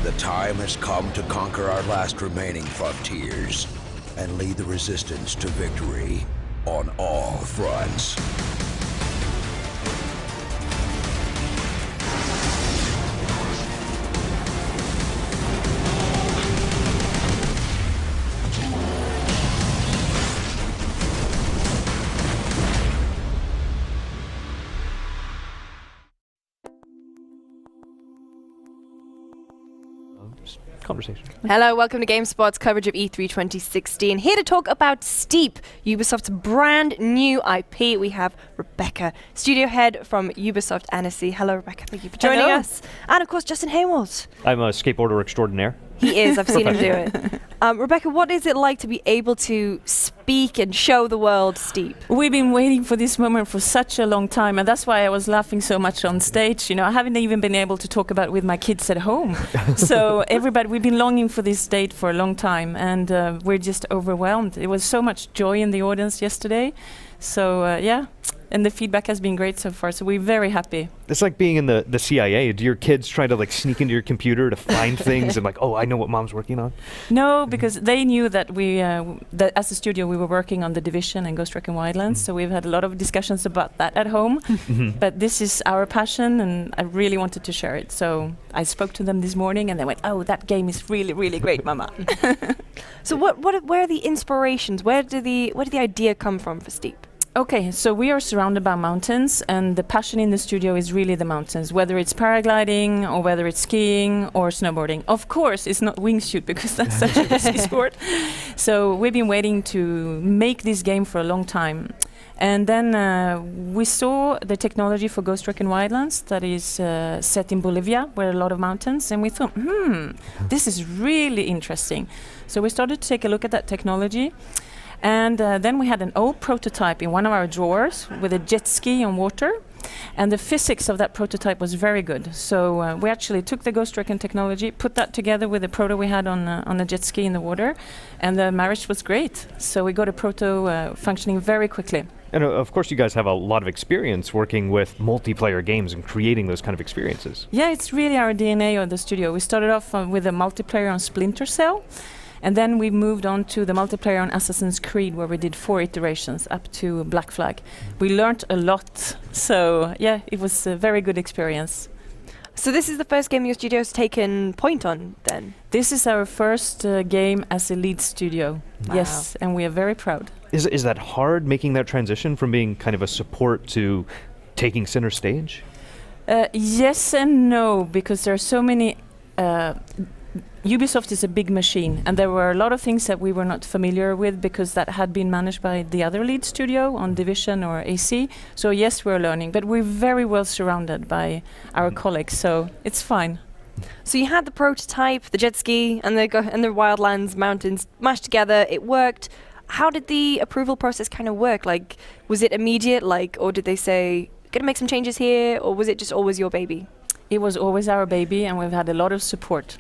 The time has come to conquer our last remaining frontiers and lead the resistance to victory on all fronts. Conversation. Hello, welcome to GameSpot's coverage of E3 2016. Here to talk about Steep, Ubisoft's brand new IP. We have Rebecca, studio head from Ubisoft Annecy. Hello, Rebecca. Thank you for joining us. And of course, Justin Hayward. I'm a skateboarder extraordinaire. He is. I've seen him do it. Rebecca, what is it like to be able to speak and show the world Steep? We've been waiting for this moment for such a long time, and that's why I was laughing so much on stage. You know, I haven't even been able to talk about it with my kids at home. So everybody, we've been longing for this date for a long time, and we're just overwhelmed. It was so much joy in the audience yesterday. So yeah, and the feedback has been great so far, so we're very happy. It's like being in the CIA. Do your kids try to like sneak into your computer to find things and like, oh, I know what mom's working on? No, because they knew that we, that as a studio, we were working on The Division and Ghost Recon Wildlands, so we've had a lot of discussions about that at home. But this is our passion, and I really wanted to share it. So I spoke to them this morning, and they went, "Oh, that game is really, really great, Mama." So where are the inspirations? Where did the idea come from for Steep? Okay, so we are surrounded by mountains, and the passion in the studio is really the mountains, whether it's paragliding or whether it's skiing or snowboarding. Of course, it's not wingsuit because that's such a risky sport. So we've been waiting to make this game for a long time. And then we saw the technology for Ghost Recon Wildlands that is set in Bolivia, where a lot of mountains, and we thought, this is really interesting. So we started to take a look at that technology. And then we had an old prototype in one of our drawers with a jet ski on water. And the physics of that prototype was very good. So we actually took the Ghost Recon technology, put that together with the proto we had on a jet ski in the water. And the marriage was great. So we got a proto functioning very quickly. And of course, you guys have a lot of experience working with multiplayer games and creating those kind of experiences. Yeah, it's really our DNA of the studio. We started off with a multiplayer on Splinter Cell. And then we moved on to the multiplayer on Assassin's Creed, where we did 4 iterations up to Black Flag. We learned a lot, so yeah, it was a very good experience. So this is the first game your studio's taken point on, then? This is our first game as a lead studio, yes, and we are very proud. Is that hard, making that transition from being kind of a support to taking center stage? Yes and no, because there are so many... Ubisoft is a big machine, and there were a lot of things that we were not familiar with because that had been managed by the other lead studio on Division or AC. So yes, we're learning, but we're very well surrounded by our colleagues, so it's fine. So you had the prototype, the jet ski, and the Wildlands mountains mashed together. It worked. How did the approval process kind of work? Like, was it immediate, or did they say, "Gonna make some changes here," or was it just always your baby? It was always our baby, and we've had a lot of support.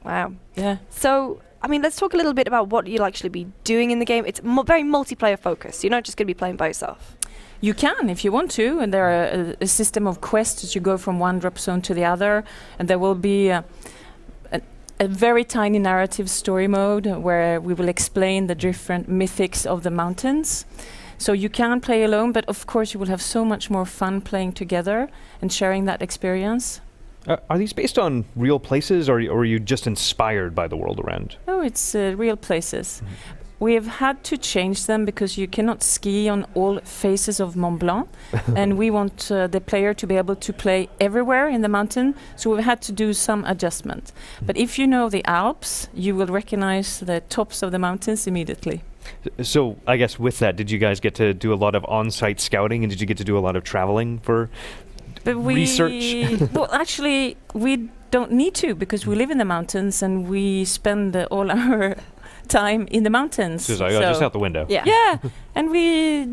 Wow. Yeah. So, I mean, let's talk a little bit about what you'll actually be doing in the game. It's very multiplayer focused. You're not just going to be playing by yourself. You can, if you want to, and there are a system of quests as you go from one drop zone to the other, and there will be a very tiny narrative story mode where we will explain the different mythics of the mountains. So you can play alone, but of course you will have so much more fun playing together and sharing that experience. Are these based on real places, or are you just inspired by the world around? Oh, it's real places. We have had to change them because you cannot ski on all faces of Mont Blanc, and we want the player to be able to play everywhere in the mountain, so we've had to do some adjustment. But if you know the Alps, you will recognize the tops of the mountains immediately. So I guess with that, did you guys get to do a lot of on-site scouting, and did you get to do a lot of traveling for research? Well, actually, we don't need to because we live in the mountains and we spend all our time in the mountains. Just out the window. Yeah. Yeah, and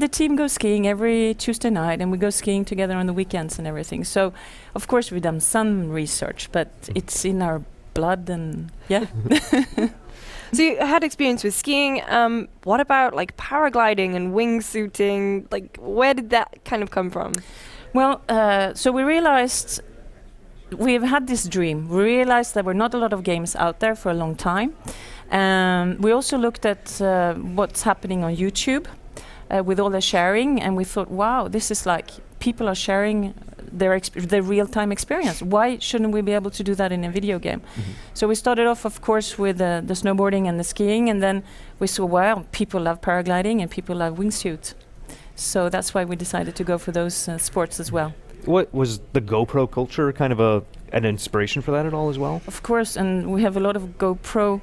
the team goes skiing every Tuesday night, and we go skiing together on the weekends and everything. So, of course, we've done some research, but it's in our blood, and yeah. So you had experience with skiing. What about paragliding and wingsuiting? Where did that kind of come from? Well, so we realized we've had this dream. We realized there were not a lot of games out there for a long time. We also looked at what's happening on YouTube with all the sharing, and we thought, wow, this is like people are sharing their real-time experience. Why shouldn't we be able to do that in a video game? So we started off, of course, with the snowboarding and the skiing, and then we saw, wow, people love paragliding and people love wingsuit. So that's why we decided to go for those sports as well. What was the GoPro culture kind of an inspiration for that at all as well? Of course, and we have a lot of GoPro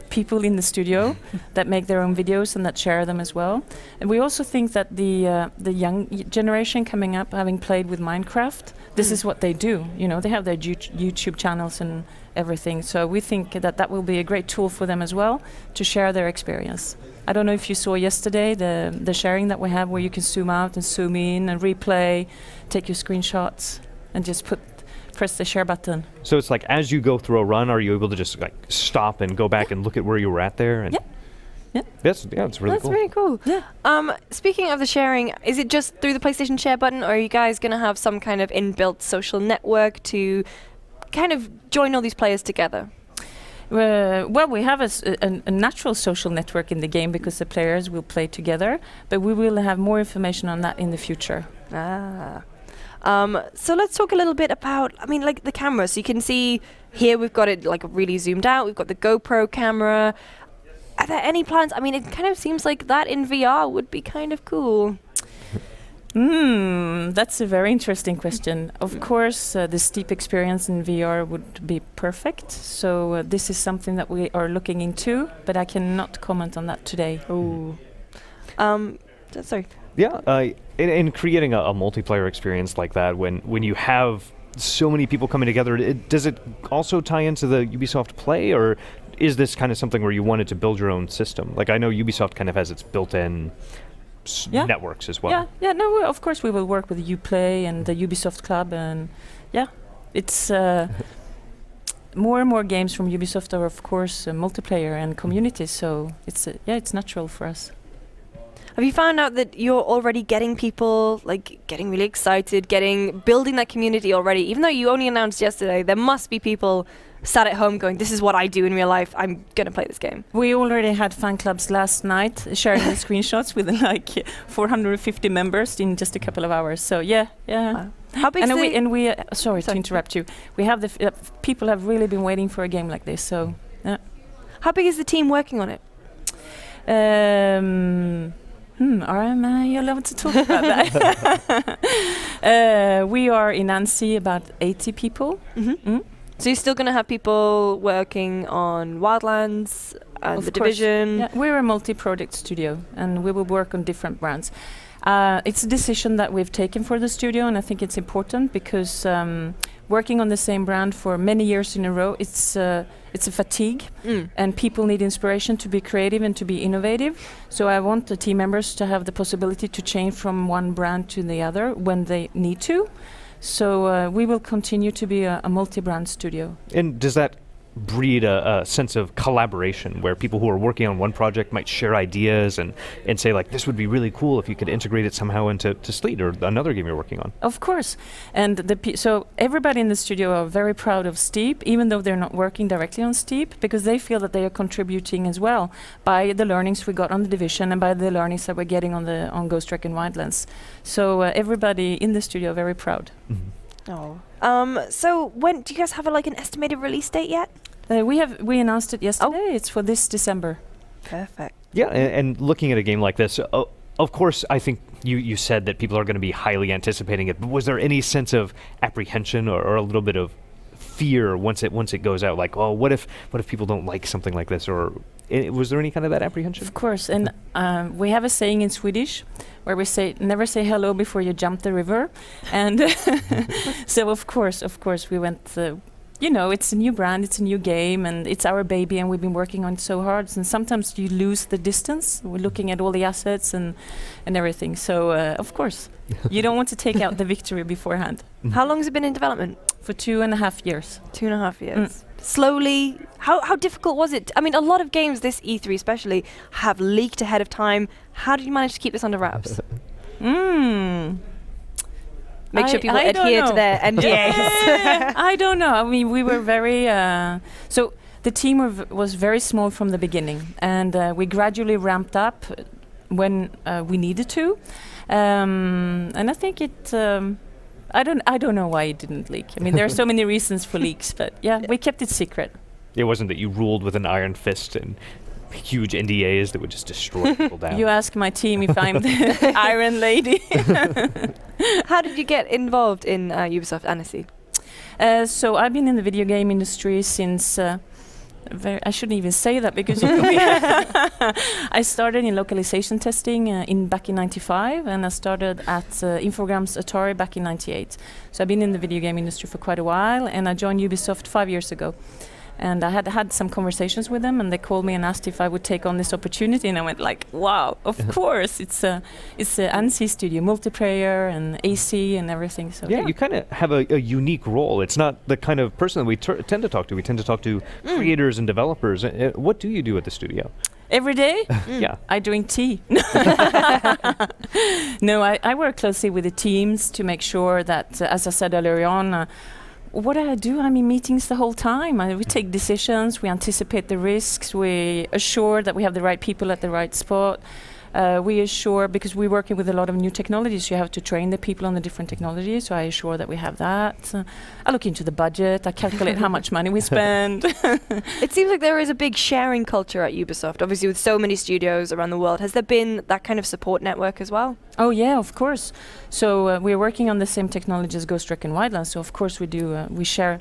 people in the studio that make their own videos and that share them as well. And we also think that the young generation coming up, having played with Minecraft, this is what they do. You know, they have their YouTube channels and everything. So we think that that will be a great tool for them as well to share their experience. I don't know if you saw yesterday the sharing that we have, where you can zoom out and zoom in and replay, take your screenshots, and just press the share button. So it's like as you go through a run, are you able to just like stop and go back and look at where you were at there? And it's really That's cool. really cool. Yeah. Speaking of the sharing, is it just through the PlayStation Share button, or are you guys going to have some kind of inbuilt social network to kind of join all these players together? Well, we have a natural social network in the game because the players will play together, but we will have more information on that in the future. So let's talk a little bit about, like the camera. So you can see here we've got it like really zoomed out. We've got the GoPro camera. Are there any plans? It kind of seems like that in VR would be kind of cool. That's a very interesting question. Of course, the steep experience in VR would be perfect. So this is something that we are looking into, but I cannot comment on that today. Oh. Sorry. Yeah, in creating a multiplayer experience like that, when you have so many people coming together, does it also tie into the Ubisoft Play, or is this kind of something where you wanted to build your own system? Like I know Ubisoft kind of has its built-in networks as well. No, of course we will work with Uplay and the Ubisoft Club, and it's more and more games from Ubisoft are of course multiplayer and community, so it's natural for us. Have you found out that you're already getting people getting really excited, building that community already? Even though you only announced yesterday, there must be people sat at home going, this is what I do in real life, I'm going to play this game. We already had fan clubs last night sharing the screenshots with 450 members in just a couple of hours. So yeah. Wow. How big sorry to interrupt you. We have people have really been waiting for a game like this. So yeah. How big is the team working on it? Am I allowed to talk about that? We are in Annecy about 80 people. So you're still going to have people working on Wildlands and Of The course. Division? Yeah, we're a multi-product studio, and we will work on different brands. It's a decision that we've taken for the studio, and I think it's important because working on the same brand for many years in a row, it's a fatigue, and people need inspiration to be creative and to be innovative. So I want the team members to have the possibility to change from one brand to the other when they need to. So we will continue to be a multi-brand studio. And does that breed a sense of collaboration where people who are working on one project might share ideas and say like, this would be really cool if you could integrate it somehow into Sleet or another game you're working on? Of course. And so everybody in the studio are very proud of Steep, even though they're not working directly on Steep, because they feel that they are contributing as well by the learnings we got on The Division and by the learnings that we're getting on Ghost Recon Wildlands. So everybody in the studio are very proud. Oh. So when do you guys have an estimated release date yet? We announced it yesterday. It's for this December. Perfect. Yeah, and looking at a game like this, of course, I think you said that people are going to be highly anticipating it. But was there any sense of apprehension or a little bit of fear once it goes out? Like, oh, what if people don't like something like this? Or was there any kind of that apprehension? Of course, and we have a saying in Swedish where we say, never say hello before you jump the river. And so of course we went, it's a new brand, it's a new game, and it's our baby, and we've been working on it so hard. And sometimes you lose the distance. We're looking at all the assets and everything. So of course, you don't want to take out the victory beforehand. How long has it been in development? For 2.5 years. 2.5 years. Slowly. How difficult was it? A lot of games this E3 especially have leaked ahead of time. How did you manage to keep this under wraps? make sure people I don't adhere to know. their NDAs? I don't know. I mean, we were very so the team was very small from the beginning, and we gradually ramped up when we needed to, and I think it. I don't know why it didn't leak. I mean, there are so many reasons for leaks, but yeah, we kept it secret. It wasn't that you ruled with an iron fist and huge NDAs that would just destroy people down. You ask my team if I'm the Iron Lady. How did you get involved in Ubisoft Annecy? So I've been in the video game industry since. I shouldn't even say that because I started in localization testing back in '95, and I started at Infogrames Atari back in '98. So I've been in the video game industry for quite a while, and I joined Ubisoft 5 years ago. And I had some conversations with them, and they called me and asked if I would take on this opportunity, and I went like, "Wow, of course! It's a ANSI studio, multiplayer and AC and everything." So yeah, you kind of have a unique role. It's not the kind of person that we tend to talk to. We tend to talk to creators and developers. What do you do at the studio? Every day? Yeah. I drink tea. No, I work closely with the teams to make sure that, as I said earlier on, what I do, I'm in meetings the whole time. We take decisions, we anticipate the risks, we assure that we have the right people at the right spot. We assure, because we're working with a lot of new technologies, you have to train the people on the different technologies, so I assure that we have that. I look into the budget, I calculate how much money we spend. It seems like there is a big sharing culture at Ubisoft, obviously with so many studios around the world. Has there been that kind of support network as well? Oh yeah, of course. So we're working on the same technology as Ghost Recon Wildlands, so of course we do, we share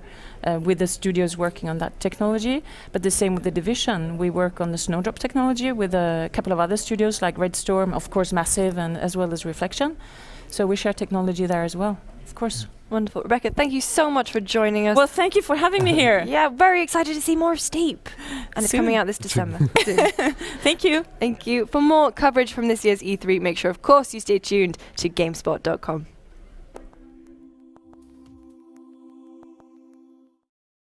with the studios working on that technology, but the same with the division. We work on the Snowdrop technology with a couple of other studios like Red Storm, of course Massive, and as well as Reflection. So we share technology there as well, of course. Wonderful. Rebecca, thank you so much for joining us. Well, thank you for having me here. Yeah, very excited to see more of Steep. And it's Soon. coming out this December. Soon. Thank you. Thank you. For more coverage from this year's E3, make sure, of course, you stay tuned to GameSpot.com.